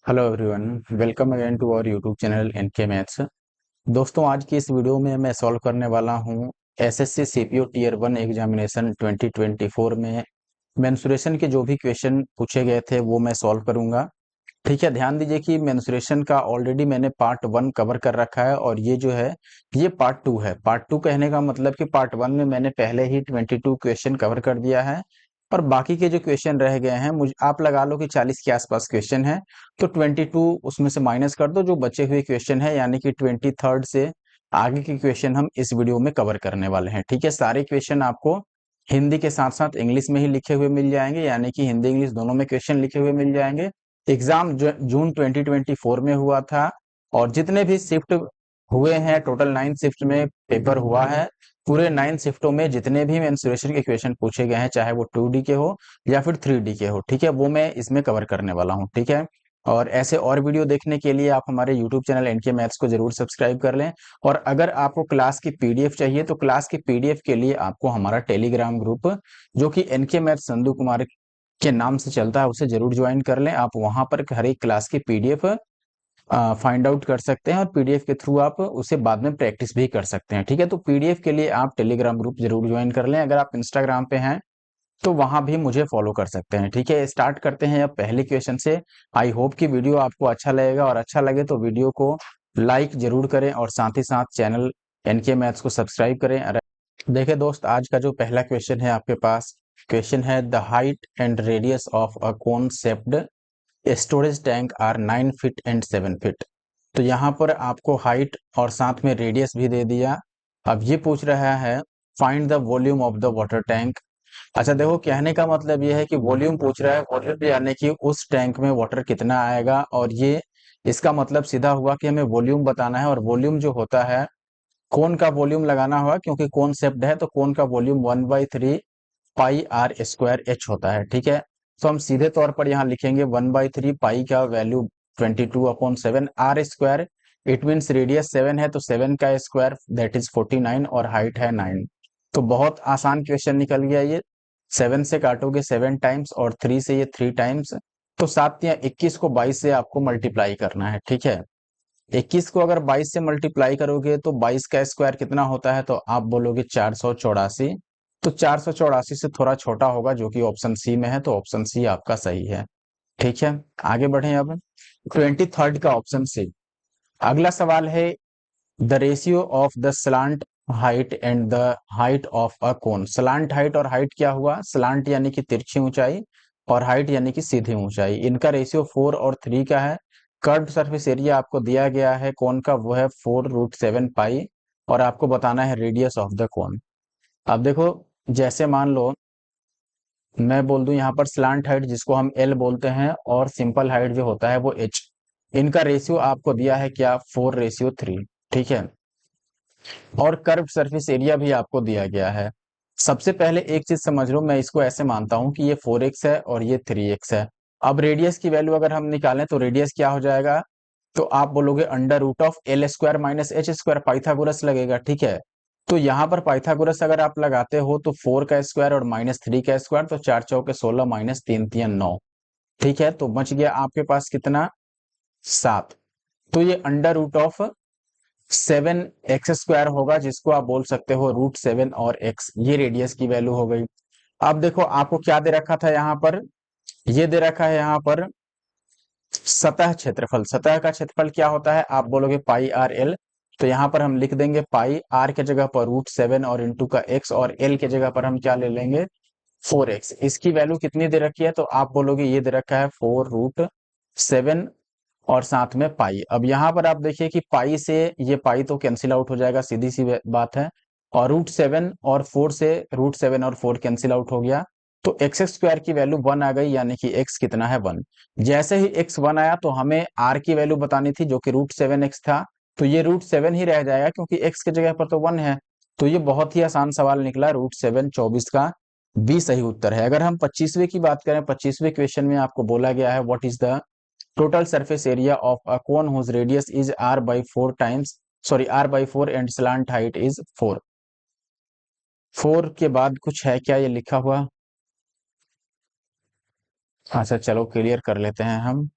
Hello everyone, welcome again to our YouTube channel NK maths. दोस्तों, आज की इस वीडियो में मैं सॉल्व करने वाला हूं एसएससी सीपीओ टीयर 1 एग्जामिनेशन 2024 में मेंसुरेशन के जो भी क्वेश्चन पूछे गए थे वो मैं सॉल्व करूंगा। ठीक है, ध्यान दीजिए कि मेंसुरेशन का ऑलरेडी मैंने पार्ट 1 कवर कर रखा है और ये जो है ये पार्ट 2 है। पार्ट 2 कहने का मतलब कि पार्ट 1 में मैंने पहले ही 22 क्वेश्चन कवर कर दिया है और बाकी के जो क्वेश्चन रह गए हैं, मुझे आप लगा लो कि 40 के आसपास क्वेश्चन है, तो 22 उसमें से माइनस कर दो जो बचे हुए क्वेश्चन है, यानी कि 23 से आगे के क्वेश्चन हम इस वीडियो में कवर करने वाले हैं। ठीक है, सारे क्वेश्चन आपको हिंदी के साथ साथ इंग्लिश में ही लिखे हुए मिल जाएंगे, यानी कि हिंदी इंग्लिश दोनों में क्वेश्चन लिखे हुए मिल जाएंगे। एग्जाम जून 2024 में हुआ था और जितने भी शिफ्ट हुए हैं, टोटल 9 शिफ्ट में पेपर हुआ है। पूरे 9 शिफ्टों में जितने भी मेंसुरेशन के क्वेश्चन पूछे गए हैं, चाहे वो 2D के हो या फिर 3D के हो, ठीक है, वो मैं इसमें कवर करने वाला हूँ। ठीक है, और ऐसे और वीडियो देखने के लिए आप हमारे यूट्यूब चैनल एनके मैथ्स को जरूर सब्सक्राइब कर लें। और अगर आपको क्लास की पीडीएफ चाहिए तो क्लास की पीडीएफ के लिए आपको हमारा टेलीग्राम ग्रुप, जो कि एनके मैथ्स संधू कुमार के नाम से चलता है, उसे जरूर ज्वाइन कर लें। आप वहां पर हर एक क्लास की पीडीएफ फाइंड आउट कर सकते हैं और पीडीएफ के थ्रू आप उसे बाद में प्रैक्टिस भी कर सकते हैं। ठीक है, तो पीडीएफ के लिए आप टेलीग्राम ग्रुप जरूर ज्वाइन कर लें। अगर आप इंस्टाग्राम पे हैं तो वहां भी मुझे फॉलो कर सकते हैं। ठीक है, स्टार्ट करते हैं अब पहले क्वेश्चन से। आई होप कि वीडियो आपको अच्छा लगेगा और अच्छा लगे तो वीडियो को लाइक जरूर करें और साथ ही साथ चैनल एनके मैथ्स को सब्सक्राइब करें। देखिए दोस्त, आज का जो पहला क्वेश्चन है आपके पास, क्वेश्चन है the height and radius of a cone shaped storage tank are 9 feet and 7 feet. तो यहाँ पर आपको हाइट और साथ में रेडियस भी दे दिया। अब ये पूछ रहा है find the volume of the water tank. अच्छा देखो, कहने का मतलब ये है कि वॉल्यूम पूछ रहा है, वॉल्यूम यानी कि उस टैंक में वाटर कितना आएगा, और ये इसका मतलब सीधा हुआ कि हमें वॉल्यूम बताना है। और वॉल्यूम जो होता है, कोन का वॉल्यूम लगाना होगा, क्योंकि कोन शेप्ड है तो कोन का volume 1/3 pi R square H होता है। ठीक है, तो हम सीधे तौर पर यहाँ लिखेंगे 1/3 पाई का value 22/7 R square. It means radius 7 है तो 7 का स्क्वायर दैट इज 49 और हाइट है 9। तो बहुत आसान क्वेश्चन निकल गया ये। 7 से काटोगे 7 टाइम्स और 3 से ये 3 टाइम्स, तो 7 या 21 को 22 से आपको मल्टीप्लाई करना है। ठीक है, 21 को अगर 22 से मल्टीप्लाई करोगे तो 22 का स्क्वायर कितना होता है, तो आप बोलोगे 484। तो 484 से थोड़ा छोटा होगा, जो कि ऑप्शन सी में है, तो ऑप्शन सी आपका सही है। ठीक है, आगे बढ़े अब 23rd का ऑप्शन सी। अगला सवाल है the ratio of the slant height and the height of a cone. Slant height और हाइट क्या हुआ, स्लांट यानी कि तिरछी ऊंचाई और हाइट यानी कि सीधी ऊंचाई, इनका रेशियो 4 और 3 का है। कर्व्ड सरफेस एरिया आपको दिया गया है कोन का, वो है 4√7 पाई, और आपको बताना है रेडियस ऑफ द कोन। अब देखो, जैसे मान लो मैं बोल दूं यहाँ पर स्लांट हाइट जिसको हम एल बोलते हैं और सिंपल हाइट जो होता है वो एच, इनका रेशियो आपको दिया है क्या, 4:3। ठीक है, और कर्व सरफेस एरिया भी आपको दिया गया है। सबसे पहले एक चीज समझ लो, मैं इसको ऐसे मानता हूं कि ये 4x है और ये 3x है। अब रेडियस की वैल्यू अगर हम निकालें तो रेडियस क्या हो जाएगा, तो आप बोलोगे under root of L² minus H², Pythagoras लगेगा। ठीक है, तो यहाँ पर पाइथागोरस अगर आप लगाते हो तो 4 का स्क्वायर और -3 का स्क्वायर, तो 4 चौके 16 माइनस 3 तिया 9। ठीक है, तो बच गया आपके पास कितना, 7। तो ये अंडर रूट ऑफ 7x² होगा, जिसको आप बोल सकते हो √7 और x, ये रेडियस की वैल्यू हो गई। अब देखो आपको क्या दे रखा था यहाँ पर, ये दे रखा है यहाँ पर सतह क्षेत्रफल। सतह का क्षेत्रफल क्या होता है, आप बोलोगे पाई आर एल। तो यहाँ पर हम लिख देंगे पाई, आर के जगह पर √7 और इंटू का x, और एल के जगह पर हम क्या ले लेंगे, 4x। इसकी वैल्यू कितनी दे रखी है, तो आप बोलोगे ये दे रखा है 4√7 और साथ में पाई। अब यहाँ पर आप देखिए कि पाई से ये पाई तो कैंसिल आउट हो जाएगा, सीधी सी बात है, और √7 और 4 से √7 और 4 कैंसिल आउट हो गया, तो x² की वैल्यू 1 आ गई, यानी कि x कितना है, 1। जैसे ही x 1 आया तो हमें r की वैल्यू बतानी थी, जो कि √7x था, तो ये √7 ही रह जाएगा क्योंकि x की जगह पर तो 1 है। तो ये बहुत ही आसान सवाल निकला, √7 24 का बी सही उत्तर है। अगर हम 25वें की बात करें, 25वें क्वेश्चन में आपको बोला गया है what is the total surface area of a cone whose radius is r/4 and slant height is 4। 4 के बाद कुछ है क्या ये लिखा हुआ, अच्छा चलो क्लियर कर लेते हैं हम।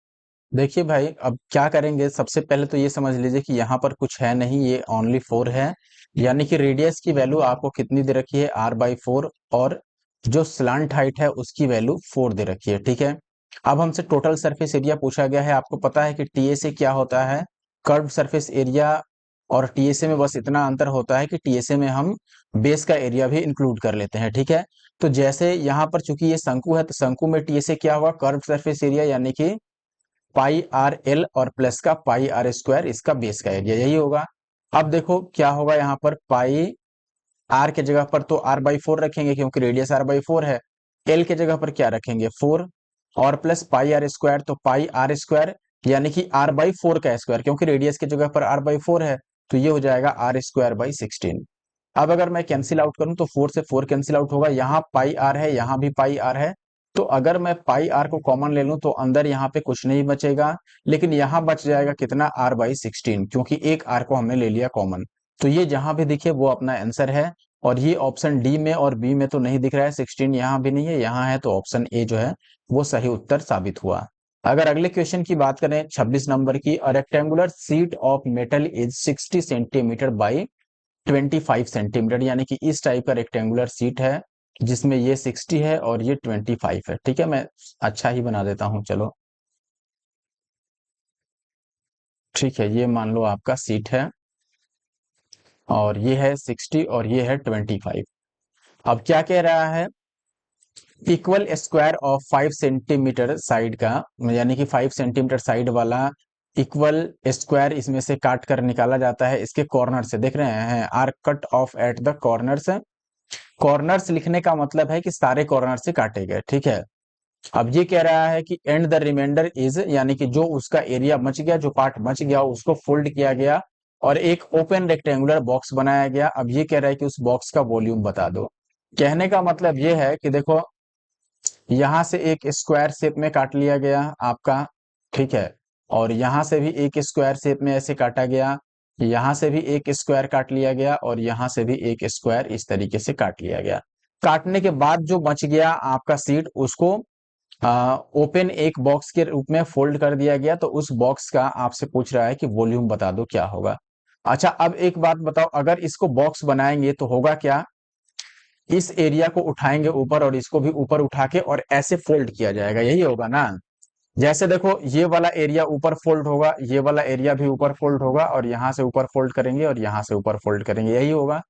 देखिए भाई, अब क्या करेंगे, सबसे पहले तो ये समझ लीजिए कि यहाँ पर कुछ है नहीं, ये ओनली 4 है। यानी कि रेडियस की वैल्यू आपको कितनी दे रखी है, r/4, और जो स्लांट हाइट है उसकी वैल्यू 4 दे रखी है, ठीक है। अब हमसे टोटल सरफेस एरिया पूछा गया है। आपको पता है कि टीएसए क्या होता है, कर्व सरफेस एरिया, और टीएसए में बस इतना अंतर होता है कि टीएसए में हम बेस का एरिया भी इंक्लूड कर लेते हैं, ठीक है। तो जैसे यहाँ पर चूंकि ये शंकु है, तो शंकु में टीएसए क्या होगा, कर्व सरफेस एरिया, यानी कि पाई आर एल और प्लस का पाई आर स्क्वायर, इसका बेस का एरिया यही होगा। अब देखो क्या होगा, यहाँ पर पाई आर के जगह पर तो r/4 रखेंगे क्योंकि रेडियस r/4 है। एल के जगह पर क्या रखेंगे, 4, और प्लस पाई आर स्क्वायर, तो पाई आर स्क्वायर यानी कि r/4 का स्क्वायर, क्योंकि रेडियस की जगह पर r/4 है, तो ये हो जाएगा r²/16। अब अगर मैं कैंसिल आउट करूं तो 4 से 4 कैंसिल आउट होगा, यहाँ पाई आर है, यहाँ भी पाई आर है। तो अगर मैं पाई आर को कॉमन ले लूं तो अंदर यहाँ पे कुछ नहीं बचेगा, लेकिन यहाँ बच जाएगा कितना, r/16, क्योंकि एक आर को हमने ले लिया कॉमन। तो ये जहां भी दिखे वो अपना आंसर है। और ये ऑप्शन डी में और बी में तो नहीं दिख रहा है, 16 यहाँ भी नहीं है, यहाँ है, तो ऑप्शन ए जो है वो सही उत्तर साबित हुआ। अगर अगले क्वेश्चन की बात करें 26 नंबर की, rectangular seat of metal is 60 centimetre by 25 centimetre, यानी कि इस टाइप का रेक्टेंगुलर सीट है जिसमें ये 60 है और ये 25 है, ठीक है। मैं अच्छा ही बना देता हूं, चलो ठीक है। ये मान लो आपका सीट है, और ये है 60 और ये है 25। अब क्या कह रहा है, equal square of 5 centimetre side का, यानी कि 5 सेंटीमीटर साइड वाला इक्वल स्क्वायर इसमें से काट कर निकाला जाता है इसके कॉर्नर से, देख रहे हैं, R cut off at the corners. Corners लिखने का मतलब है कि सारे कॉर्नर से काटे गए, ठीक है। अब ये कह रहा है कि एंड द रिमाइंडर इज, यानी कि जो उसका एरिया बच गया, जो पार्ट बच गया उसको फोल्ड किया गया और एक ओपन रेक्टेंगुलर बॉक्स बनाया गया। अब ये कह रहा है कि उस बॉक्स का वॉल्यूम बता दो। कहने का मतलब ये है कि देखो, यहां से एक स्क्वायर शेप में काट लिया गया आपका, ठीक है, और यहां से भी एक स्क्वायर शेप में ऐसे काटा गया, यहां से भी एक स्क्वायर काट लिया गया, और यहां से भी एक स्क्वायर इस तरीके से काट लिया गया। काटने के बाद जो बच गया आपका सीट, उसको ओपन एक बॉक्स के रूप में फोल्ड कर दिया गया। तो उस बॉक्स का आपसे पूछ रहा है कि वॉल्यूम बता दो क्या होगा। अच्छा, अब एक बात बताओ, अगर इसको बॉक्स बनाएंगे तो होगा क्या, इस एरिया को उठाएंगे ऊपर और इसको भी ऊपर उठा के और ऐसे फोल्ड किया जाएगा, यही होगा ना। जैसे देखो, ये वाला एरिया ऊपर फोल्ड होगा, ये वाला एरिया भी ऊपर फोल्ड होगा, और यहां से ऊपर फोल्ड करेंगे और यहां से ऊपर फोल्ड करेंगे, यही होगा।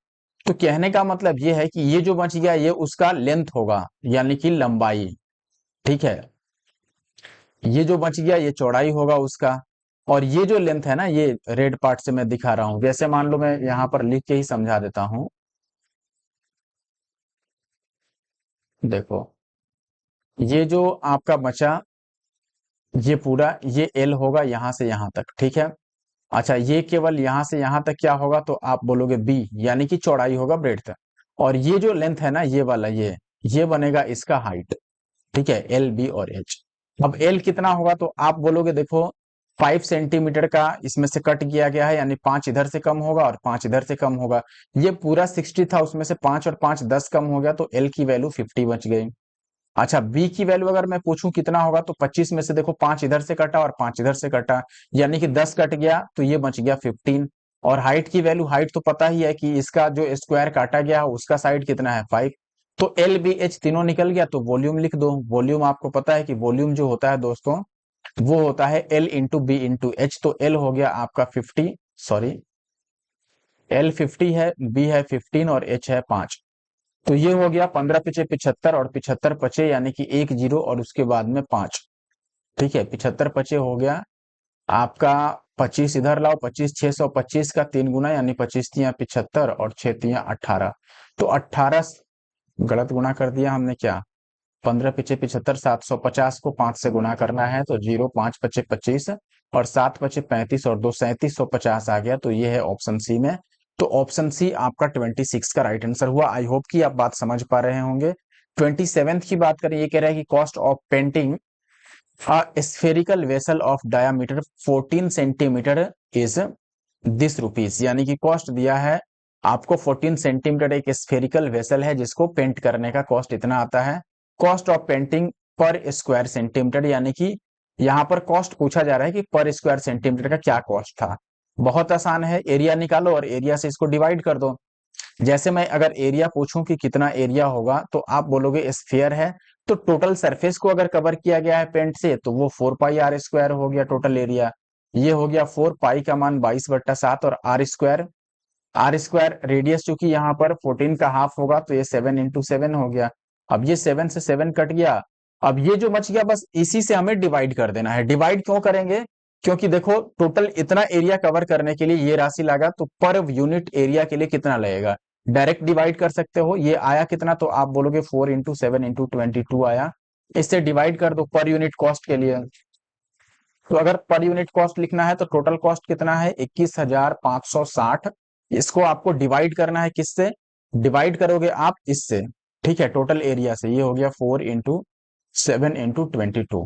तो कहने का मतलब ये है कि ये जो बच गया ये उसका लेंथ होगा, यानी कि लंबाई, ठीक है। ये जो बच गया ये चौड़ाई होगा उसका। और ये जो लेंथ है ना, ये रेड पार्ट से मैं दिखा रहा हूं, जैसे मान लो मैं यहां पर लिख के ही समझा देता हूं। देखो, ये जो आपका बचा, ये पूरा ये एल होगा यहां से यहां तक, ठीक है। अच्छा, ये केवल यहां से यहां तक क्या होगा, तो आप बोलोगे बी, यानी कि चौड़ाई होगा, ब्रेड्थ। और ये जो लेंथ है ना, ये वाला ये बनेगा इसका हाइट, ठीक है, एल बी और एच। अब एल कितना होगा, तो आप बोलोगे देखो, 5 सेंटीमीटर का इसमें से कट किया गया है, यानी 5 इधर से कम होगा और 5 इधर से कम होगा। ये पूरा 60 था, उसमें से 5 और 5 10 कम हो गया, तो एल की वैल्यू 50 बच गई। अच्छा, बी की वैल्यू अगर मैं पूछूं कितना होगा, तो 25 में से देखो 5 इधर से कटा और 5 इधर से कटा, यानी कि 10 कट गया, तो ये बच गया 15। और हाइट की वैल्यू, हाइट तो पता ही है कि इसका जो स्क्वायर काटा गया उसका साइड कितना है, 5। तो एल बी एच तीनों निकल गया, तो वॉल्यूम लिख दो। वॉल्यूम आपको पता है कि वॉल्यूम जो होता है दोस्तों, वो होता है L into B into H. तो एल हो गया आपका 50, सॉरी, एल 50 है, बी है 15 और एच है 5। तो ये हो गया 15 पिछे 75 और 75 पचे, यानी कि एक जीरो और उसके बाद में 5, ठीक है। 75 पचे हो गया आपका, 25 इधर लाओ, 25 625 का 3 गुना, यानी 25 तिया 75 और 6 तिया 18। तो 18, गलत गुना कर दिया हमने क्या, 15 पिछे 75, 750 को 5 से गुना करना है, तो 0 5 पचे 25 और 7 पचे 35 और 2 3750 आ गया। तो ये है ऑप्शन सी में। तो ऑप्शन सी आपका 26 का राइट आंसर हुआ। आई होप कि आप बात समझ पा रहे होंगे। 27 की बात करें, ये कह रहा है कि cost of painting spherical vessel of diameter 14 centimetre is this rupees, यानी कि कॉस्ट दिया है आपको 14 सेंटीमीटर, एक स्फेरिकल वेसल है जिसको पेंट करने का कॉस्ट इतना आता है। कॉस्ट ऑफ पेंटिंग पर स्क्वायर सेंटीमीटर, यानी कि यहाँ पर कॉस्ट पूछा जा रहा है कि पर स्क्वायर सेंटीमीटर का क्या कॉस्ट था। बहुत आसान है, एरिया निकालो और एरिया से इसको डिवाइड कर दो। जैसे मैं अगर एरिया पूछूं कि कितना एरिया होगा तो आप बोलोगे स्फीयर है, तो टोटल सरफेस को अगर कवर किया गया है पेंट से तो वो 4 पाई r² हो गया टोटल एरिया। ये हो गया 4 पाई का मान 22/7 और आर स्क्वायर रेडियस चूंकि यहाँ पर 14 का हाफ होगा तो ये 7 × 7 हो गया। अब ये 7 से 7 कट गया। अब ये जो बच गया बस इसी से हमें डिवाइड कर देना है। डिवाइड क्यों करेंगे? क्योंकि देखो टोटल इतना एरिया कवर करने के लिए ये राशि लगा, तो पर यूनिट एरिया के लिए कितना लगेगा डायरेक्ट डिवाइड कर सकते हो। ये आया कितना, तो आप बोलोगे 4 × 7 × 22 आया। इससे डिवाइड कर दो पर यूनिट कॉस्ट के लिए। तो अगर पर यूनिट कॉस्ट लिखना है तो टोटल कॉस्ट कितना है 21,560। इसको आपको डिवाइड करना है किससे? डिवाइड करोगे आप इससे, ठीक है, टोटल एरिया से। ये हो गया 4 × 7 × 22।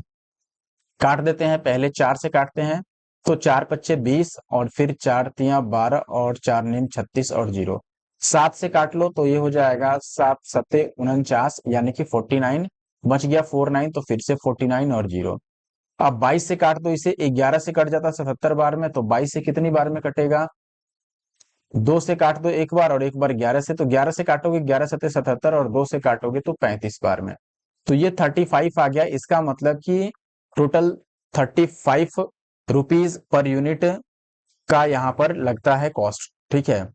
काट देते हैं, पहले 4 से काटते हैं तो 4 × 5 = 20 और फिर 4 × 3 = 12 और 4 × 9 = 36 और 0 7 से काट लो तो ये हो जाएगा 7 × 7 = 49 यानी कि 49 बच गया 49 तो फिर से 49 और 0। अब 22 से काट दो इसे, 11 से कट जाता 77 बार में, तो 22 से कितनी बार में कटेगा? 2 से काट दो एक बार और एक बार 11 से, तो 11 से काटोगे 11 7 77 और 2 से काटोगे तो 35 बार में। तो ये 35 आ गया। इसका मतलब कि टोटल 35 रुपीज पर यूनिट का यहाँ पर लगता है कॉस्ट, ठीक है।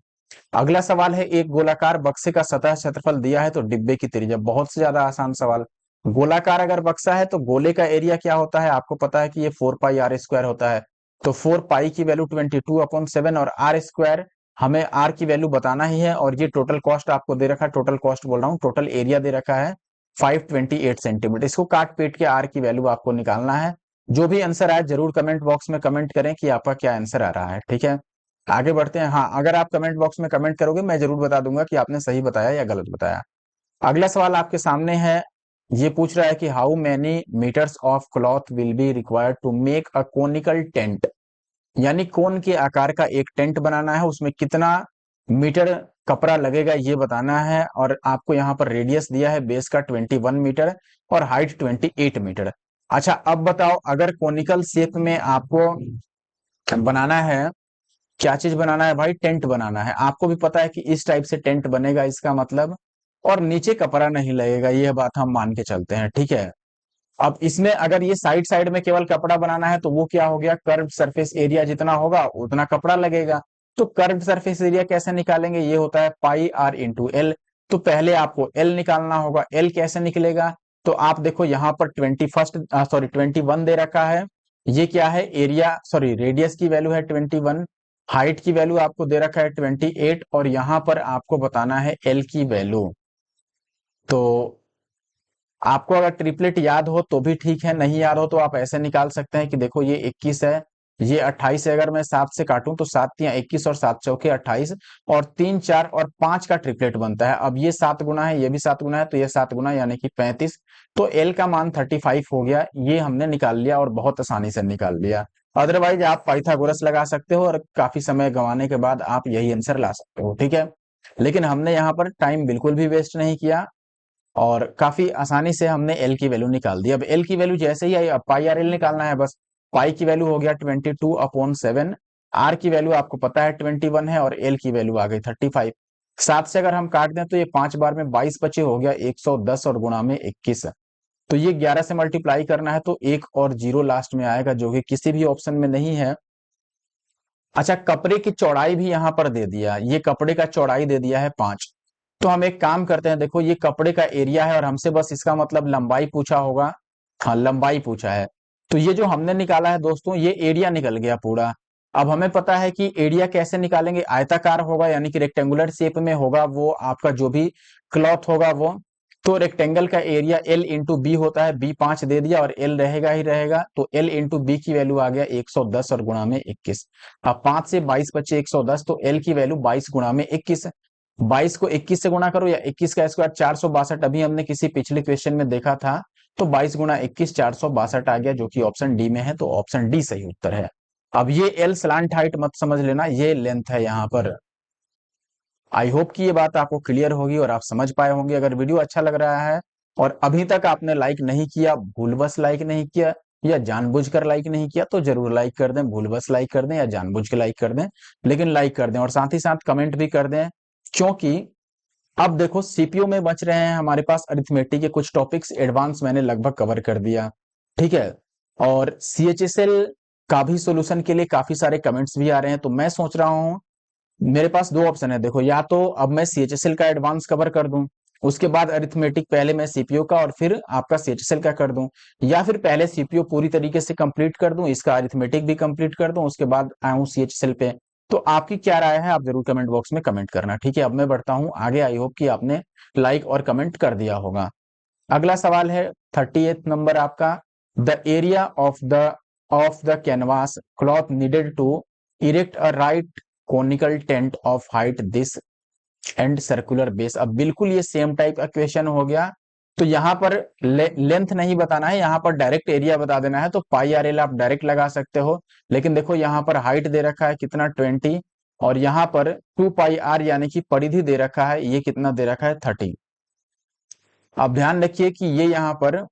अगला सवाल है, एक गोलाकार बक्से का सतह क्षेत्रफल दिया है तो डिब्बे की त्रिज्या। बहुत से ज्यादा आसान सवाल। गोलाकार अगर बक्सा है तो गोले का एरिया क्या होता है आपको पता है कि ये 4 पाई r² होता है। तो 4 पाई की वैल्यू 22/7 और r² हमें r की वैल्यू बताना ही है। और ये टोटल कॉस्ट आपको दे रखा है, टोटल कॉस्ट बोल रहा हूँ, टोटल एरिया दे रखा है 528 सेंटीमीटर। इसको काट पीट के r की वैल्यू आपको निकालना है। जो भी आंसर आए जरूर कमेंट बॉक्स में कमेंट करें कि आपका क्या आंसर आ रहा है, ठीक है। आगे बढ़ते हैं। हाँ, अगर आप कमेंट बॉक्स में कमेंट करोगे मैं जरूर बता दूंगा कि आपने सही बताया या गलत बताया। अगला सवाल आपके सामने है। ये पूछ रहा है कि how many metres of cloth will be required to make a conical tent. यानी कोन के आकार का एक टेंट बनाना है, उसमें कितना मीटर कपड़ा लगेगा ये बताना है। और आपको यहाँ पर रेडियस दिया है बेस का 21 मीटर और हाइट 28 मीटर। अच्छा, अब बताओ अगर कोनिकल शेप में आपको बनाना है, क्या चीज बनाना है भाई? टेंट बनाना है। आपको भी पता है कि इस टाइप से टेंट बनेगा इसका मतलब, और नीचे कपड़ा नहीं लगेगा, यह बात हम मान के चलते हैं, ठीक है। अब इसमें अगर ये साइड साइड में केवल कपड़ा बनाना है तो वो क्या हो गया, कर्व सरफेस एरिया जितना होगा उतना कपड़ा लगेगा। तो कर्व सरफेस एरिया कैसे निकालेंगे? ये होता है πr × l। तो पहले आपको एल निकालना होगा। एल कैसे निकलेगा? तो आप देखो यहाँ पर 21 दे रखा है। ये क्या है? एरिया, सॉरी, रेडियस की वैल्यू है 21, हाइट की वैल्यू आपको दे रखा है 28 और यहाँ पर आपको बताना है एल की वैल्यू। तो आपको अगर ट्रिपलेट याद हो तो भी ठीक है, नहीं याद हो तो आप ऐसे निकाल सकते हैं कि देखो ये 21 है, ये 28 है। अगर मैं 7 से काटूं तो 7 × 3 = 21 और 7 × 4 = 28 और 3 4 और 5 का ट्रिपलेट बनता है। अब ये 7 गुना है, ये भी 7 गुना है, तो ये 7 गुना यानी कि 35। तो एल का मान 35 हो गया। ये हमने निकाल लिया और बहुत आसानी से निकाल लिया। अदरवाइज आप पाइथागोरस लगा सकते हो और काफी समय गंवाने के बाद आप यही आंसर ला सकते हो, ठीक है। लेकिन हमने यहाँ पर टाइम बिल्कुल भी वेस्ट नहीं किया और काफी आसानी से हमने एल की वैल्यू निकाल दी। अब एल की वैल्यू जैसे ही आई, अब πr/l निकालना है बस। पाई की वैल्यू हो गया 22/7, आर की वैल्यू आपको पता है 21 है और एल की वैल्यू आ गई 35। 7 से अगर हम काट दें तो ये 5 बार में 22 बचे, हो गया 110 और गुणा में 21। तो ये 11 से मल्टीप्लाई करना है तो 1 और 0 लास्ट में आएगा जो कि किसी भी ऑप्शन में नहीं है। अच्छा, कपड़े की चौड़ाई भी यहाँ पर दे दिया, ये कपड़े का चौड़ाई दे दिया है 5। तो हम एक काम करते हैं, देखो ये कपड़े का एरिया है और हमसे बस इसका मतलब लंबाई पूछा होगा। हाँ, लंबाई पूछा है। तो ये जो हमने निकाला है दोस्तों, ये एरिया निकल गया पूरा। अब हमें पता है कि एरिया कैसे निकालेंगे, आयताकार होगा यानी कि रेक्टेंगुलर शेप में होगा वो आपका जो भी क्लॉथ होगा वो। तो रेक्टेंगल का एरिया L इंटू बी होता है, बी 5 दे दिया और L रहेगा ही रहेगा। तो L इंटू बी की वैल्यू आ गया 110 और गुणा में 21। अब 5 से 22 बचे 110, तो L की वैल्यू 22 गुणा में 21। 22 को 21 से गुणा करो या 21 का स्क्वायर 462, अभी हमने किसी पिछले क्वेश्चन में देखा था। तो 22 गुणा 21 462 आ गया जो कि ऑप्शन डी में है, तो ऑप्शन डी सही उत्तर है। अब ये L स्लांट हाइट मत समझ लेना, ये लेंथ है यहाँ पर। आई होप कि ये बात आपको क्लियर होगी और आप समझ पाए होंगे। अगर वीडियो अच्छा लग रहा है और अभी तक आपने लाइक नहीं किया, भूलवश लाइक नहीं किया, या जानबूझकर लाइक नहीं किया तो जरूर लाइक कर दें, भूलवश लाइक कर दें या जानबूझ के लाइक कर दें, लेकिन लाइक कर दें और साथ ही साथ कमेंट भी कर दें। क्योंकि अब देखो सीपीयू में बच रहे हैं हमारे पास अरिथमेटिक के कुछ टॉपिक्स, एडवांस मैंने लगभग कवर कर दिया, ठीक है। और सीएचएसएल का भी सॉल्यूशन के लिए काफी सारे कमेंट्स भी आ रहे हैं, तो मैं सोच रहा हूं मेरे पास दो ऑप्शन है, देखो या तो अब मैं सीएचएसएल का एडवांस कवर कर दूं, उसके बाद अरिथमेटिक पहले मैं सीपीयू का और फिर आपका सीएचएसएल का कर दूं, या फिर पहले सीपीयू पूरी तरीके से कंप्लीट कर दूं, इसका अरिथमेटिक भी कंप्लीट कर दूं, उसके बाद आऊं सीएचएसएल पे। तो आपकी क्या राय है, आप जरूर कमेंट बॉक्स में कमेंट करना, ठीक है। अब मैं बढ़ता हूं आगे, आई होप कि आपने लाइक और कमेंट कर दिया होगा। अगला सवाल है 38 नंबर आपका, the area of the canvas cloth needed to erect a right conical tent of height this and circular base. अब बिल्कुल ये सेम टाइप का क्वेश्चन हो गया, तो यहाँ पर लेंथ नहीं बताना है, यहाँ पर डायरेक्ट एरिया बता देना है, तो पाई आर एल आप डायरेक्ट लगा सकते हो। लेकिन देखो यहाँ पर हाइट दे रखा है कितना 20, और यहाँ पर 2 पाई आर यानी कि परिधि दे रखा है, ये कितना दे रखा है 30। अब ध्यान रखिए कि ये यहाँ पर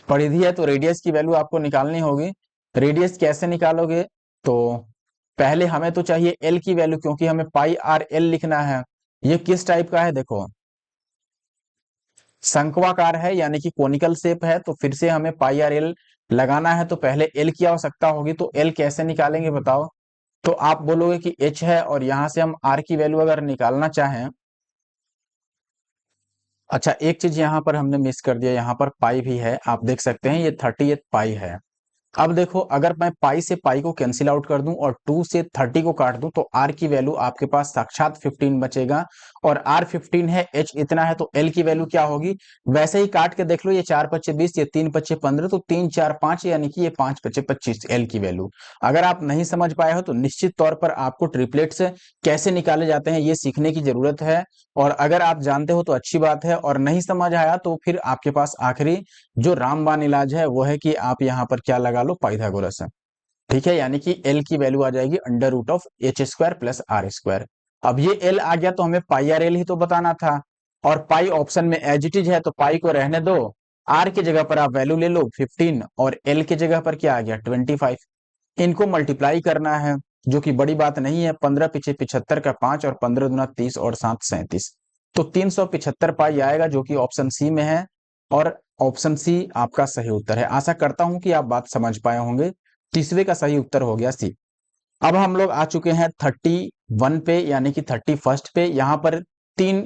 परिधि है तो रेडियस की वैल्यू आपको निकालनी होगी। रेडियस कैसे निकालोगे, तो पहले हमें तो चाहिए एल की वैल्यू, क्योंकि हमें पाई आर एल लिखना है। ये किस टाइप का है, देखो शंक्वाकार है यानी कि कोनिकल शेप है, तो फिर से हमें पाई आर एल लगाना है, तो पहले एल की आवश्यकता होगी। तो एल कैसे निकालेंगे बताओ, तो आप बोलोगे कि एच है और यहां से हम आर की वैल्यू अगर निकालना चाहें, अच्छा एक चीज यहाँ पर हमने मिस कर दिया, यहाँ पर पाई भी है, आप देख सकते हैं ये 38 पाई है। अब देखो अगर मैं पाई से पाई को कैंसिल आउट कर दूं और 2 से 30 को काट दूं, तो आर की वैल्यू आपके पास साक्षात 15 बचेगा, और आर 15 है, एच इतना है, तो एल की वैल्यू क्या होगी, वैसे ही काट के देख लो, ये 4 पच्चे 20, ये 3 पच्चे 15, तो 3 4 5 यानी कि ये 5 पच्चे 25 एल की वैल्यू। अगर आप नहीं समझ पाए हो तो निश्चित तौर पर आपको ट्रिपलेट्स कैसे निकाले जाते हैं ये सीखने की जरूरत है, और अगर आप जानते हो तो अच्छी बात है, और नहीं समझ आया तो फिर आपके पास आखिरी जो रामबाण इलाज है वो है कि आप यहाँ पर क्या लगा लो, पाइथागोरस, ठीक है। यानी कि एल की वैल्यू आ जाएगी under root of H square plus R square. अब ये एल आ गया तो हमें पाई आर एल ही तो बताना था, और पाई ऑप्शन में एज इट इज है, तो पाई को रहने दो, आर की जगह पर आप वैल्यू ले लो 15, और एल की जगह पर क्या आ गया 25। इनको मल्टीप्लाई करना है, जो कि बड़ी बात नहीं है, 15 पीछे 75 का 5, और 15 दूना 30 और 7 37, तो 375 पाई आएगा, जो कि ऑप्शन सी में है, और ऑप्शन सी आपका सही उत्तर है। आशा करता हूं कि आप बात समझ पाए होंगे, तीसरे का सही उत्तर हो गया सी। अब हम लोग आ चुके हैं 31 पे, यानी कि 31 पे। यहाँ पर 3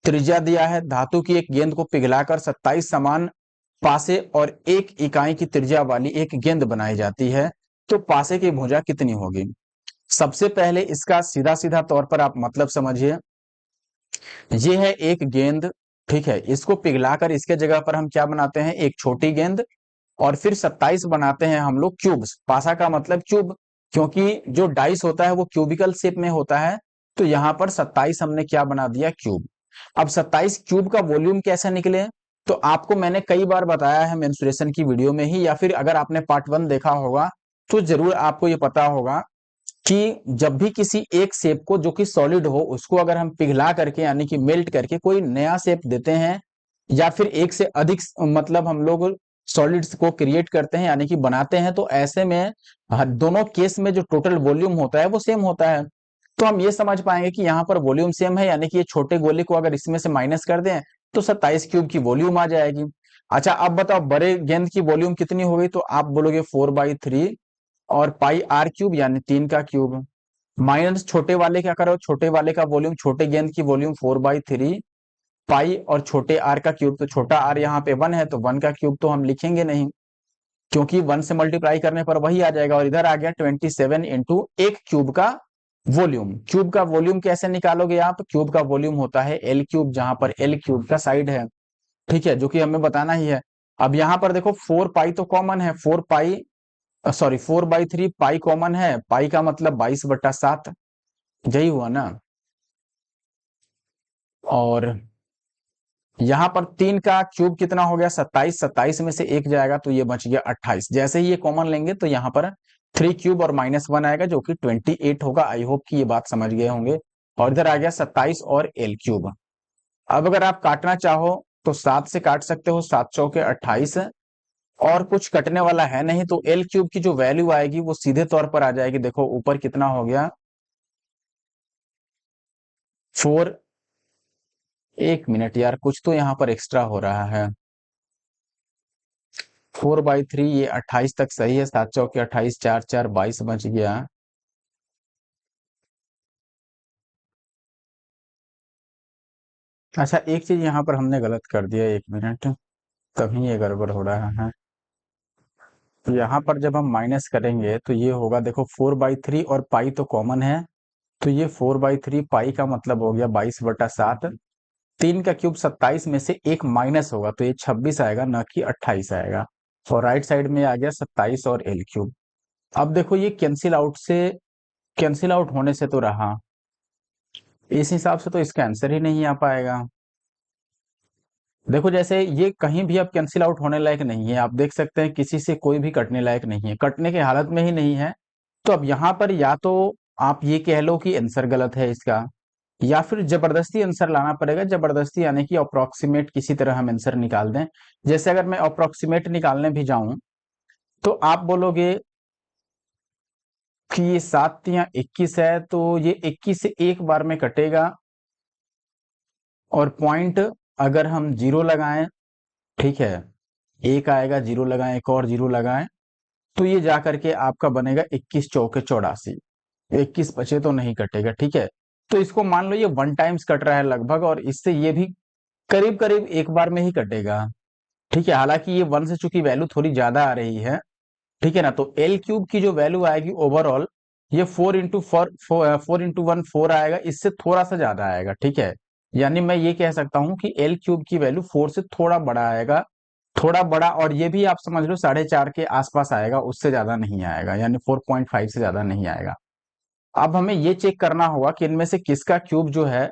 त्रिज्या दिया है, धातु की एक गेंद को पिघलाकर 27 समान पासे और 1 इकाई की त्रिज्या वाली एक गेंद बनाई जाती है, तो पासे की भुजा कितनी होगी। सबसे पहले इसका सीधा सीधा तौर पर आप मतलब समझिए, ये है एक गेंद, ठीक है, इसको पिघलाकर इसके जगह पर हम क्या बनाते हैं, एक छोटी गेंद, और फिर 27 बनाते हैं हम लोग क्यूब्स। पासा का मतलब क्यूब, क्योंकि जो डाइस होता है वो क्यूबिकल शेप में होता है, तो यहाँ पर 27 हमने क्या बना दिया, क्यूब। अब 27 क्यूब का वॉल्यूम कैसे निकले, तो आपको मैंने कई बार बताया है मेंसुरेशन की वीडियो में ही, या फिर अगर आपने पार्ट 1 देखा होगा तो जरूर आपको ये पता होगा कि जब भी किसी एक शेप को जो कि सॉलिड हो उसको अगर हम पिघला करके यानी कि मेल्ट करके कोई नया शेप देते हैं, या फिर एक से अधिक मतलब हम लोग सॉलिड्स को क्रिएट करते हैं यानी कि बनाते हैं, तो ऐसे में दोनों केस में जो टोटल वॉल्यूम होता है वो सेम होता है। तो हम ये समझ पाएंगे कि यहाँ पर वॉल्यूम सेम है, यानी कि ये छोटे गोले को अगर इसमें से माइनस कर दें तो 27 क्यूब की वॉल्यूम आ जाएगी। अच्छा अब बताओ बड़े गेंद की वॉल्यूम कितनी होगी, तो आप बोलोगे 4/3 और पाई आर क्यूब यानी 3 का क्यूब, माइनस छोटे वाले क्या करो, छोटे वाले का वॉल्यूम, छोटे गेंद की वॉल्यूम 4/3 पाई और छोटे आर का क्यूब, तो छोटा आर यहाँ पे 1 है तो 1 का क्यूब तो हम लिखेंगे नहीं, क्योंकि 1 से मल्टीप्लाई करने पर वही आ जाएगा, और इधर आ गया 27 इंटू एक क्यूब का वॉल्यूम। क्यूब का वॉल्यूम कैसे निकालोगे आप, क्यूब का वॉल्यूम होता है एल क्यूब, जहां पर एल क्यूब का साइड है, ठीक है, जो कि हमें बताना ही है। अब यहाँ पर देखो 4 पाई तो कॉमन है, 4/3 पाई कॉमन है, पाई का मतलब 22/7, यही हुआ ना। और यहाँ पर 3 का क्यूब कितना हो गया 27, 27 में से एक जाएगा तो ये बच गया 28। जैसे ही ये कॉमन लेंगे तो यहाँ पर 3 क्यूब और -1 आएगा, जो कि 28 होगा। आई होप कि ये बात समझ गए होंगे। और इधर आ गया 27 और एल क्यूब। अब अगर आप काटना चाहो तो 7 से काट सकते हो, 7 चौके 28, और कुछ कटने वाला है नहीं, तो एल क्यूब की जो वैल्यू आएगी वो सीधे तौर पर आ जाएगी। देखो ऊपर कितना हो गया, 4। एक मिनट यार, कुछ तो यहाँ पर एक्स्ट्रा हो रहा है। 4/3, ये 28 तक सही है। 7 चौके 28, 4 4 22 बच गया। अच्छा, एक चीज यहाँ पर हमने गलत कर दिया, एक मिनट, तभी ये गड़बड़ हो रहा है। तो यहाँ पर जब हम माइनस करेंगे तो ये होगा, देखो 4/3 और पाई तो कॉमन है, तो ये 4/3 पाई का मतलब हो गया 22/7। 3 का क्यूब 27 में से एक माइनस होगा तो ये 26 आएगा, ना कि 28 आएगा। और राइट साइड में आ गया 27 और एल क्यूब। अब देखो ये कैंसिल आउट होने से तो रहा, इस हिसाब से तो इसका आंसर ही नहीं आ पाएगा। देखो जैसे ये कहीं भी अब कैंसिल आउट होने लायक नहीं है, आप देख सकते हैं किसी से कोई भी कटने लायक नहीं है, कटने के हालत में ही नहीं है। तो अब यहाँ पर या तो आप ये कह लो कि आंसर गलत है इसका, या फिर जबरदस्ती आंसर लाना पड़ेगा। जबरदस्ती यानी कि अप्रोक्सीमेट किसी तरह हम आंसर निकाल दें। जैसे अगर मैं अप्रोक्सीमेट निकालने भी जाऊं तो आप बोलोगे कि ये 7 या 21 है, तो ये 21 से एक बार में कटेगा। और पॉइंट अगर हम जीरो लगाएं, ठीक है, एक आएगा, जीरो लगाएं, एक और जीरो लगाएं, तो ये जा करके आपका बनेगा 21 चौके 84। 21 बचे तो नहीं कटेगा, ठीक है। तो इसको मान लो ये 1 टाइम्स कट रहा है लगभग, और इससे ये भी करीब करीब एक बार में ही कटेगा, ठीक है। हालांकि ये 1 से चूंकि वैल्यू थोड़ी ज्यादा आ रही है, ठीक है ना, तो एल क्यूब की जो वैल्यू आएगी ओवरऑल, ये 4 इंटू 1 4 आएगा, इससे थोड़ा सा ज्यादा आएगा, ठीक है। यानी मैं ये कह सकता हूं कि एल क्यूब की वैल्यू 4 से थोड़ा बड़ा आएगा, थोड़ा बड़ा। और ये भी आप समझ लो 4.5 के आसपास आएगा, उससे ज्यादा नहीं आएगा, यानी 4.5 से ज्यादा नहीं आएगा। अब हमें ये चेक करना होगा कि इनमें से किसका क्यूब जो है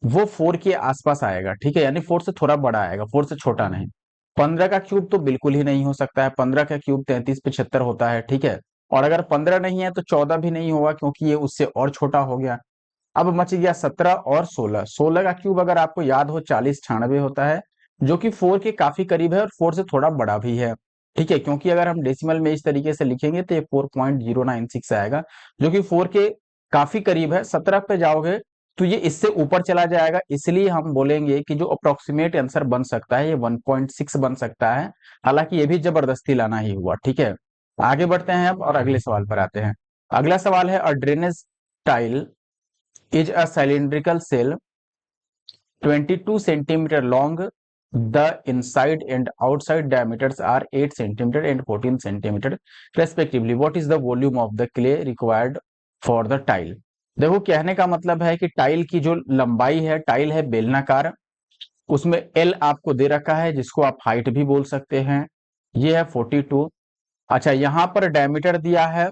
वो 4 के आसपास आएगा, ठीक है, यानी 4 से थोड़ा बड़ा आएगा, 4 से छोटा नहीं। 15 का क्यूब तो बिल्कुल ही नहीं हो सकता है, 15 का क्यूब 33 75 होता है, ठीक है। और अगर 15 नहीं है तो 14 भी नहीं होगा, क्योंकि ये उससे और छोटा हो गया। अब बच गया 17 और 16। 16 का क्यूब अगर आपको याद हो 40 96 होता है, जो कि 4 के काफी करीब है और 4 से थोड़ा बड़ा भी है, ठीक है। क्योंकि अगर हम डेसिमल में इस तरीके से लिखेंगे तो ये 4.096 आएगा, जो कि 4 के काफी करीब है। 17 पे जाओगे तो ये इससे ऊपर चला जाएगा, इसलिए हम बोलेंगे कि जो अप्रोक्सीमेट आंसर बन सकता है ये 1.6 बन सकता है। हालांकि ये भी जबरदस्ती लाना ही हुआ, ठीक है। आगे बढ़ते हैं अब और अगले सवाल पर आते हैं। अगला सवाल है, a drainage tile is a cylindrical cell 22 centimeter long. The inside and outside diameters are 8 centimeter and 14 centimeter respectively. What is the volume of the clay required for the tile? देखो कहने का मतलब है कि टाइल की जो लंबाई है, टाइल है बेलनाकार, उसमें एल आपको दे रखा है, जिसको आप हाइट भी बोल सकते हैं, ये है 42। अच्छा, यहाँ पर डायमीटर दिया है,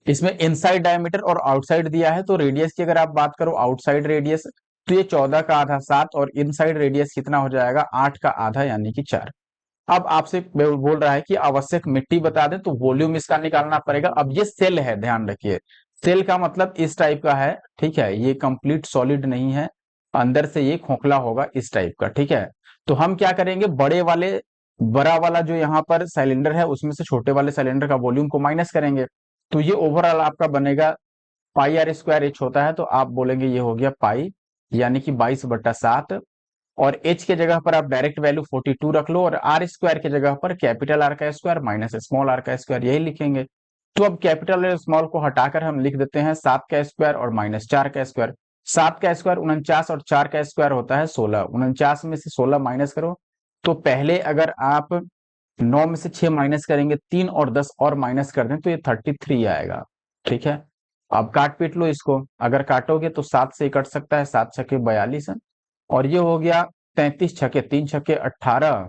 इसमें इनसाइड डायमीटर और आउटसाइड दिया है। तो रेडियस की अगर आप बात करो, आउटसाइड रेडियस, तो ये 14 का आधा 7, और इनसाइड रेडियस कितना हो जाएगा, 8 का आधा यानी कि 4। अब आपसे बोल रहा है कि आवश्यक मिट्टी बता दें, तो वॉल्यूम इसका निकालना पड़ेगा। अब ये सेल है, ध्यान रखिए, सेल का मतलब इस टाइप का है, ठीक है, ये कंप्लीट सॉलिड नहीं है, अंदर से ये खोखला होगा इस टाइप का, ठीक है। तो हम क्या करेंगे, बड़ा वाला जो यहाँ पर सिलेंडर है उसमें से छोटे वाले सिलेंडर का वॉल्यूम को माइनस करेंगे, तो ये ओवरऑल आपका बनेगा पाई आर स्क्वायर। एच होता है तो आप बोलेंगे ये हो गया पाई, यानी कि 22/7। और एच के जगह पर आप डायरेक्ट वैल्यू 42 रख लो, और आर स्क्वायर के जगह पर कैपिटल आर का स्क्वायर माइनस स्मॉल आर का स्क्वायर, यही लिखेंगे। तो अब कैपिटल और स्मॉल को हटाकर हम लिख देते हैं 7 का स्क्वायर और माइनस 4 का स्क्वायर। 7 का स्क्वायर 49, और 4 का स्क्वायर होता है 16। 49 में से 16 माइनस करो, तो पहले अगर आप 9 में से 6 माइनस करेंगे, 3 और 10 और माइनस कर दें, तो ये 33 आएगा, ठीक है। अब काट पीट लो इसको, अगर काटोगे तो 7 से ही कट सकता है, 7 छके 42, और ये हो गया 33 छके 3 छके 18,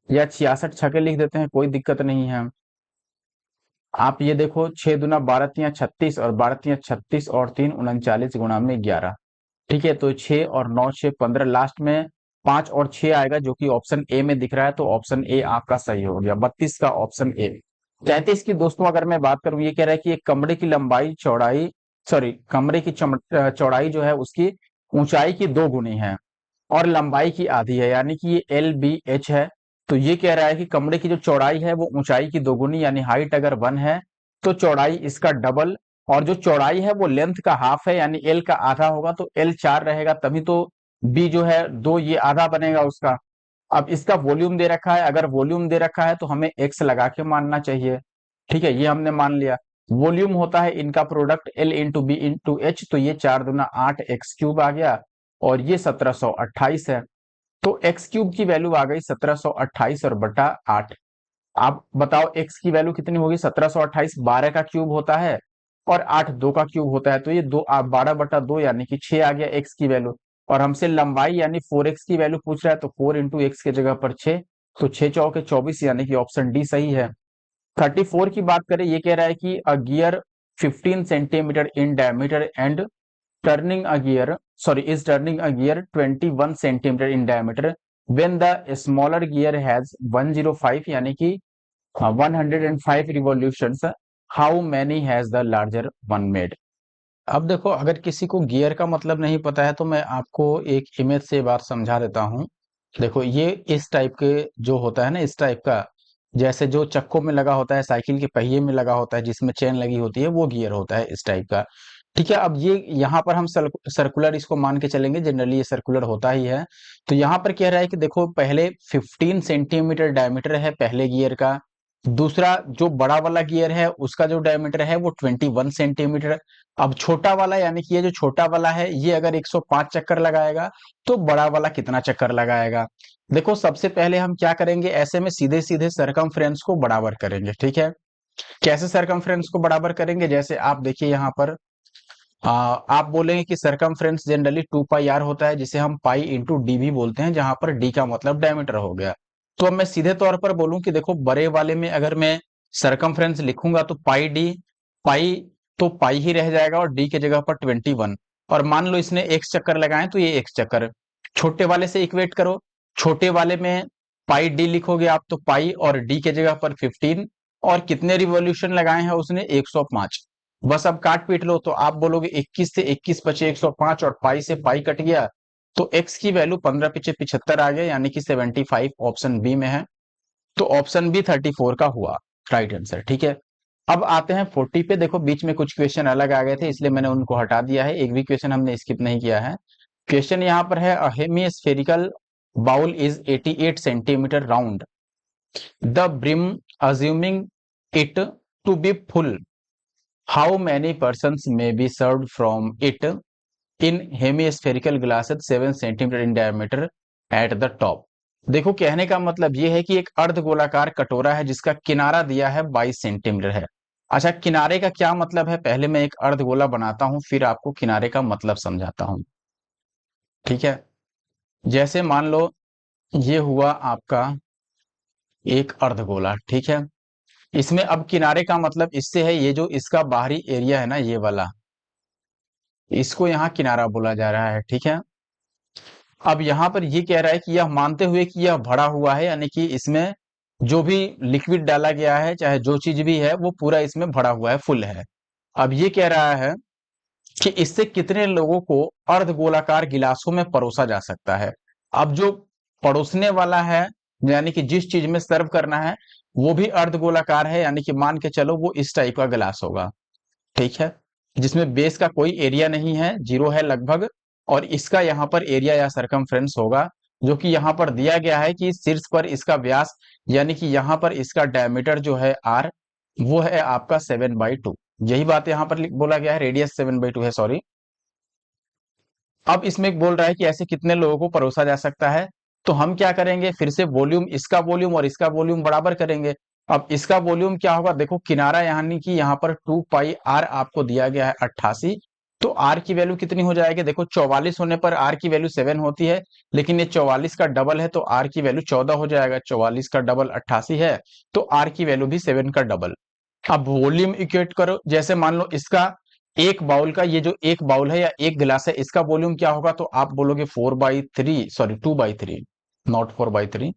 या 66 छके लिख देते हैं, कोई दिक्कत नहीं है। आप ये देखो 6 दूना 12 तिया 36, और 12 तिया 36 और 3 39 गुणा में 11, ठीक है। तो 6 और 9 6 15, लास्ट में 5 और 6 आएगा, जो कि ऑप्शन ए में दिख रहा है, तो ऑप्शन ए आपका सही हो गया, 32 का ऑप्शन ए। 33 की दोस्तों अगर मैं बात करूं, ये कह रहा है कि एक कमरे की लंबाई चौड़ाई, सॉरी, कमरे की चौड़ाई जो है उसकी ऊंचाई की 2 गुनी है, और लंबाई की आधी है, यानी कि ये एल बी एच है। तो ये कह रहा है कि कमरे की जो चौड़ाई है वो ऊंचाई की दोगुनी, यानी हाइट अगर 1 है तो चौड़ाई इसका डबल, और जो चौड़ाई है वो लेंथ का हाफ है, यानी एल का आधा होगा, तो एल 4 रहेगा, तभी तो बी जो है 2, ये आधा बनेगा उसका। अब इसका वॉल्यूम दे रखा है, अगर वॉल्यूम दे रखा है तो हमें एक्स लगा के मानना चाहिए। ठीक है, ये हमने मान लिया। वॉल्यूम होता है इनका product L into B into H, तो ये 4 दूना 8 एक्स क्यूब आ गया, और ये 1728 है। तो एक्स क्यूब की वैल्यू आ गई 1728 और बटा 8। आप बताओ एक्स की वैल्यू कितनी होगी? 1728 12 का क्यूब होता है और 8 2 का क्यूब होता है, तो ये 12/2 यानी कि 6 आ गया एक्स की वैल्यू। और हमसे लंबाई यानी 4x की वैल्यू पूछ रहा है, तो 4 इंटू एक्स की जगह पर 6, तो 6 चौके 24, यानी कि ऑप्शन डी सही है। 34 की बात करें, ये कह रहा है कि अ gear 15 centimetre in diameter and turning a gear is turning a gear 21 centimeter in diameter when the smaller gear has 105 यानी कि 105 revolutions, how many has the larger one made? अब देखो, अगर किसी को गियर का मतलब नहीं पता है तो मैं आपको एक इमेज से बात समझा देता हूँ। देखो, ये इस टाइप के जो होता है ना, इस टाइप का, जैसे जो चक्कों में लगा होता है, साइकिल के पहिए में लगा होता है, जिसमें चेन लगी होती है, वो गियर होता है इस टाइप का। ठीक है, अब ये यहाँ पर हम सर्कुलर इसको मान के चलेंगे, जनरली ये सर्कुलर होता ही है। तो यहाँ पर कह रहा है कि देखो, पहले 15 सेंटीमीटर डायमीटर है पहले गियर का, दूसरा जो बड़ा वाला गियर है उसका जो डायमीटर है वो 21 सेंटीमीटर। अब छोटा वाला, यानी कि ये जो छोटा वाला है, ये अगर 105 चक्कर लगाएगा तो बड़ा वाला कितना चक्कर लगाएगा? देखो, सबसे पहले हम क्या करेंगे, ऐसे में सीधे सीधे सरकमफ्रेंस को बराबर करेंगे। ठीक है, कैसे सरकमफ्रेंस को बराबर करेंगे? जैसे आप देखिए यहाँ पर, आप बोलेंगे कि सरकमफ्रेंस जनरली 2 पाई आर होता है, जिसे हम पाई इंटू डी भी बोलते हैं, जहां पर डी का मतलब डायमीटर हो गया। तो अब मैं सीधे तौर पर बोलूं कि देखो, बड़े वाले में अगर मैं सरकमफ्रेंस लिखूंगा तो पाई डी, पाई तो पाई ही रह जाएगा और डी की जगह पर 21, और मान लो इसने एक्स चक्कर लगाए तो ये एक्स चक्कर। छोटे वाले से इक्वेट करो, छोटे वाले में पाई डी लिखोगे आप तो पाई और डी के जगह पर 15, और कितने रिवॉल्यूशन लगाए हैं उसने? 105। बस अब काट पीट लो, तो आप बोलोगे 21 से 21 बचे 105, और पाई से पाई कट गया, तो एक्स की वैल्यू 15 पीछे 75 आ गया, यानी कि 75 ऑप्शन बी में है। तो ऑप्शन बी 34 का हुआ राइट आंसर। ठीक है, अब आते हैं 40 पे। देखो, बीच में कुछ क्वेश्चन अलग आ गए थे, इसलिए मैंने उनको हटा दिया है, एक भी क्वेश्चन हमने स्किप नहीं किया है। क्वेश्चन यहाँ पर है, a hemispherical bowl is 88 centimetre round, the brim assuming it to be full, how many persons may be served from it in hemispherical glasses 7 centimeter in diameter at the top? देखो, कहने का मतलब ये है कि एक अर्धगोलाकार कटोरा है जिसका किनारा दिया है 22 सेंटीमीटर है। अच्छा, किनारे का क्या मतलब है? पहले मैं एक अर्धगोला बनाता हूं, फिर आपको किनारे का मतलब समझाता हूं। ठीक है, जैसे मान लो ये हुआ आपका एक अर्धगोला। ठीक है, इसमें अब किनारे का मतलब इससे है, ये जो इसका बाहरी एरिया है ना, ये वाला, इसको यहाँ किनारा बोला जा रहा है। ठीक है, अब यहाँ पर ये कह रहा है कि यह मानते हुए कि यह भरा हुआ है, यानी कि इसमें जो भी लिक्विड डाला गया है, चाहे जो चीज भी है, वो पूरा इसमें भरा हुआ है, फुल है। अब ये कह रहा है कि इससे कितने लोगों को अर्धगोलाकार गिलासों में परोसा जा सकता है। अब जो परोसने वाला है, यानी कि जिस चीज में सर्व करना है, वो भी अर्धगोलाकार है, यानी कि मान के चलो वो इस टाइप का गिलास होगा। ठीक है, जिसमें बेस का कोई एरिया नहीं है, जीरो है लगभग, और इसका यहाँ पर एरिया या सरकमफ्रेंस होगा, जो कि यहाँ पर दिया गया है कि शीर्ष पर इसका व्यास, यानी कि यहाँ पर इसका डायमीटर जो है आर, वो है आपका 7/2। यही बात यहाँ पर बोला गया है, रेडियस 7/2 है, सॉरी। अब इसमें बोल रहा है कि ऐसे कितने लोगों को परोसा जा सकता है, तो हम क्या करेंगे, फिर से वॉल्यूम, इसका वॉल्यूम और इसका वॉल्यूम बराबर करेंगे। अब इसका वॉल्यूम क्या होगा? देखो, किनारा यानी कि यहाँ पर 2 पाई आर आपको दिया गया है 88, तो आर की वैल्यू कितनी हो जाएगी? देखो, 44 होने पर आर की वैल्यू 7 होती है, लेकिन ये 44 का डबल है, तो आर की वैल्यू 14 हो जाएगा। 44 का डबल 88 है, तो आर की वैल्यू भी 7 का डबल। अब वॉल्यूम इक्वेट करो, जैसे मान लो इसका एक बाउल का, ये जो एक बाउल है या एक गिलास है, इसका वॉल्यूम क्या होगा? तो आप बोलोगे 4/3, सॉरी 2/3, नॉट 4/3।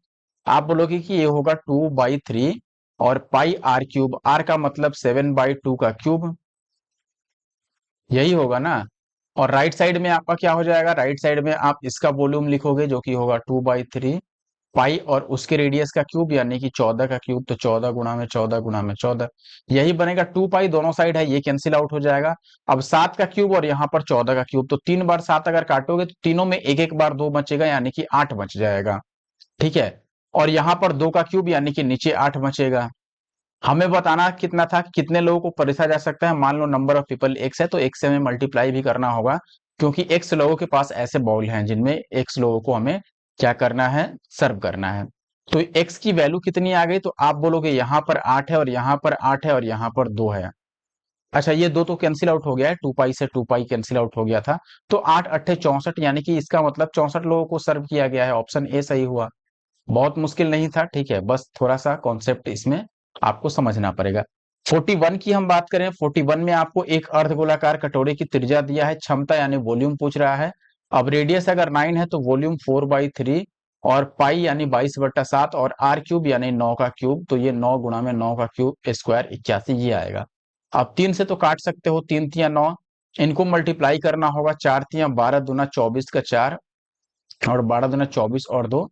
आप बोलोगे कि ये होगा 2/3, और पाई आर क्यूब, आर का मतलब 7/2 का क्यूब, यही होगा ना। और राइट साइड में आपका क्या हो जाएगा? राइट साइड में आप इसका वॉल्यूम लिखोगे, जो कि होगा 2/3, पाई और उसके रेडियस का क्यूब यानी कि 14 का क्यूब, तो 14 गुणा में 14 गुणा में 14, यही बनेगा 2 पाई। दोनों साइड है, ये कैंसिल आउट हो जाएगा। अब 7 का क्यूब और यहाँ पर 14 का क्यूब, तो 3 बार 7 अगर काटोगे तो तीनों में एक एक बार 2 बचेगा, यानी कि 8 बच जाएगा। ठीक है, और यहाँ पर 2 का क्यूब यानी कि नीचे 8 बचेगा। हमें बताना कितना था, कितने लोगों को परोसा जा सकता है। मान लो नंबर ऑफ पीपल x है, तो x से हमें मल्टीप्लाई भी करना होगा, क्योंकि x लोगों के पास ऐसे बाउल हैं जिनमें x लोगों को हमें क्या करना है, सर्व करना है। तो x की वैल्यू कितनी आ गई, तो आप बोलोगे यहाँ पर 8 है और यहाँ पर 8 है और यहाँ पर 2 है। अच्छा, ये दो तो कैंसिल आउट हो गया है, 2 पाई से 2 पाई कैंसिल आउट हो गया था। तो 8 अट्ठे 64, यानी कि इसका मतलब 64 लोगों को सर्व किया गया है। ऑप्शन ए सही हुआ। बहुत मुश्किल नहीं था, ठीक है, बस थोड़ा सा कॉन्सेप्ट इसमें आपको समझना पड़ेगा। 41 की हम बात करें, 41 में आपको एक अर्धगोलाकार कटोरे की त्रिज्या दिया है, क्षमता यानी वॉल्यूम पूछ रहा है। अब रेडियस अगर 9 है तो वॉल्यूम 4/3 और पाई यानी 22/7 और आर क्यूब यानी 9 का क्यूब, तो ये 9 गुणा में 9 का क्यूब स्क्वायर 81 ये आएगा। अब 3 से तो काट सकते हो, 3 तिया 9, इनको मल्टीप्लाई करना होगा, 4 तिया 12 दूना 24 का 4 और 12 दूना 24 और 2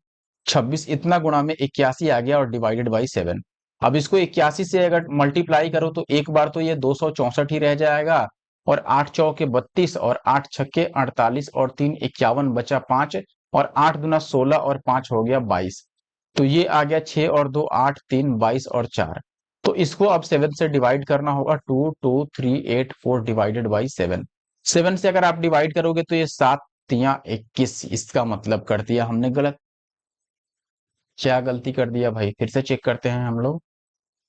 26, इतना गुणा में 81 आ गया और डिवाइडेड बाई 7। अब इसको 81 से अगर मल्टीप्लाई करो तो एक बार तो ये 264 ही रह जाएगा, और 8 चौके 32 और 8 छक्के 48 और 3 51 बचा 5 और 8 दूना 16 और 5 हो गया 22। तो ये आ गया 6 और 2 8 3 22 और 4। तो इसको अब 7 से डिवाइड करना होगा, 2 2 3 8 4 डिवाइडेड बाई 7। 7 से अगर आप डिवाइड करोगे तो ये 7 तिया 21, इसका मतलब कर दिया हमने गलत। क्या गलती कर दिया भाई, फिर से चेक करते हैं हम लोग।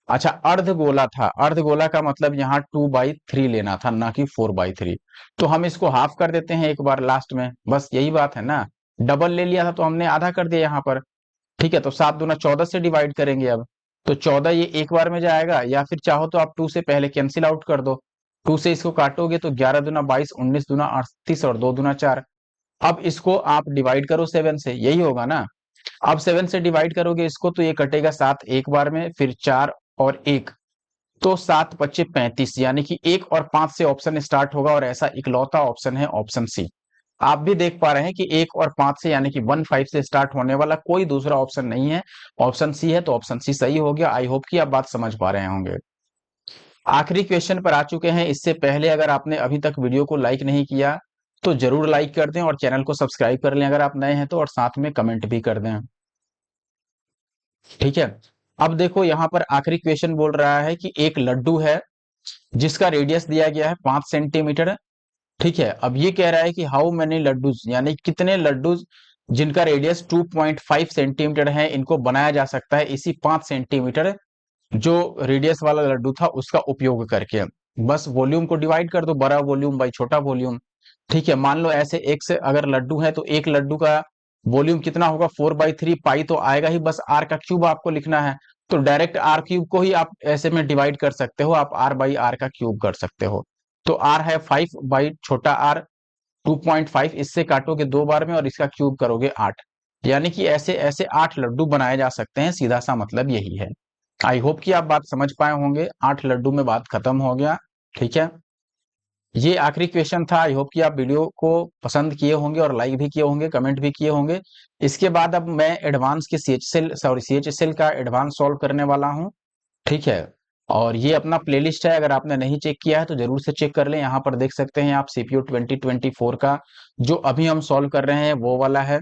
अच्छा, अर्धगोला था, अर्धगोला का मतलब यहाँ 2/3 लेना था, ना कि 4/3। तो हम इसको हाफ कर देते हैं एक बार लास्ट में, बस यही बात है ना। डबल ले लिया था तो हमने आधा कर दिया यहाँ पर। ठीक है, तो 7 दूना 14 से डिवाइड करेंगे अब, तो 14 ये एक बार में जाएगा, या फिर चाहो तो आप 2 से पहले कैंसिल आउट कर दो। 2 से इसको काटोगे तो 11 दूना 22, 19 दूना 38 और 2 दूना 4। अब इसको आप डिवाइड करो 7 से, यही होगा ना। अब 7 से डिवाइड करोगे इसको तो ये कटेगा 7 एक बार में, फिर 4 और 1, तो 7 पच्चे 35, यानी कि 1 और 5 से ऑप्शन स्टार्ट होगा, और ऐसा इकलौता ऑप्शन है ऑप्शन सी। आप भी देख पा रहे हैं कि 1 और 5 से यानी कि 1 5 से स्टार्ट होने वाला कोई दूसरा ऑप्शन नहीं है, ऑप्शन सी है, तो ऑप्शन सी सही हो गया। आई होप कि आप बात समझ पा रहे होंगे। आखिरी क्वेश्चन पर आ चुके हैं। इससे पहले अगर आपने अभी तक वीडियो को लाइक नहीं किया तो जरूर लाइक कर दें और चैनल को सब्सक्राइब कर लें अगर आप नए हैं तो, और साथ में कमेंट भी कर दें। ठीक है, अब देखो यहाँ पर आखिरी क्वेश्चन बोल रहा है कि एक लड्डू है जिसका रेडियस दिया गया है 5 सेंटीमीटर। ठीक है, अब ये कह रहा है कि हाउ मेनी लड्डूज, यानी कितने लड्डू जिनका रेडियस 2.5 सेंटीमीटर है, इनको बनाया जा सकता है इसी 5 सेंटीमीटर जो रेडियस वाला लड्डू था उसका उपयोग करके। बस वॉल्यूम को डिवाइड कर दो, बड़ा वॉल्यूम बाई छोटा वॉल्यूम। ठीक है, मान लो ऐसे एक से अगर लड्डू है तो एक लड्डू का वॉल्यूम कितना होगा, 4/3, पाई तो आएगा ही, बस आर का क्यूब आपको लिखना है। तो डायरेक्ट आर क्यूब को ही आप ऐसे में डिवाइड कर सकते हो, आप आर बाई आर का क्यूब कर सकते हो। तो आर है 5 बाई छोटा आर 2.5, इससे काटोगे 2 बार में और इसका क्यूब करोगे 8, यानी कि ऐसे ऐसे 8 लड्डू बनाए जा सकते हैं, सीधा सा मतलब यही है। आई होप कि आप बात समझ पाए होंगे, 8 लड्डू में बात खत्म हो गया। ठीक है, ये आखिरी क्वेश्चन था। आई होप कि आप वीडियो को पसंद किए होंगे और लाइक भी किए होंगे, कमेंट भी किए होंगे। इसके बाद अब मैं एडवांस के CHSL का एडवांस सॉल्व करने वाला हूं। ठीक है, और ये अपना प्लेलिस्ट है, अगर आपने नहीं चेक किया है तो जरूर से चेक कर लें। यहाँ पर देख सकते हैं आप CPU 2024 का जो अभी हम सॉल्व कर रहे हैं वो वाला है।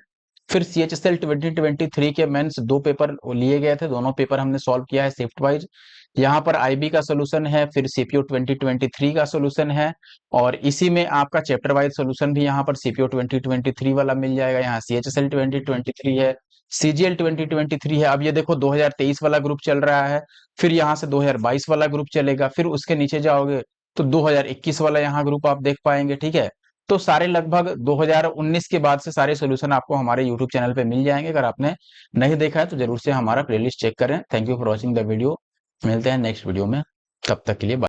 फिर CHSL 2023 के मेंस 2 पेपर लिए गए थे, दोनों पेपर हमने सॉल्व किया है शिफ्ट वाइज। यहाँ पर IB का सोल्यूशन है, फिर CPU 2023 का सोल्यूशन है, और इसी में आपका चैप्टर वाइज सोल्यूशन भी यहाँ पर CPU 2023 वाला मिल जाएगा। यहाँ CHSL 2023 है, CGL 2023 है। अब ये देखो 2023 वाला ग्रुप चल रहा है, फिर यहाँ से 2022 वाला ग्रुप चलेगा, फिर उसके नीचे जाओगे तो 2021 वाला यहाँ ग्रुप आप देख पाएंगे। ठीक है, तो सारे लगभग 2019 के बाद से सारे सॉल्यूशन आपको हमारे यूट्यूब चैनल पे मिल जाएंगे। अगर आपने नहीं देखा है तो जरूर से हमारा प्लेलिस्ट चेक करें। Thank you for watching the video, मिलते हैं नेक्स्ट वीडियो में, तब तक के लिए बाय।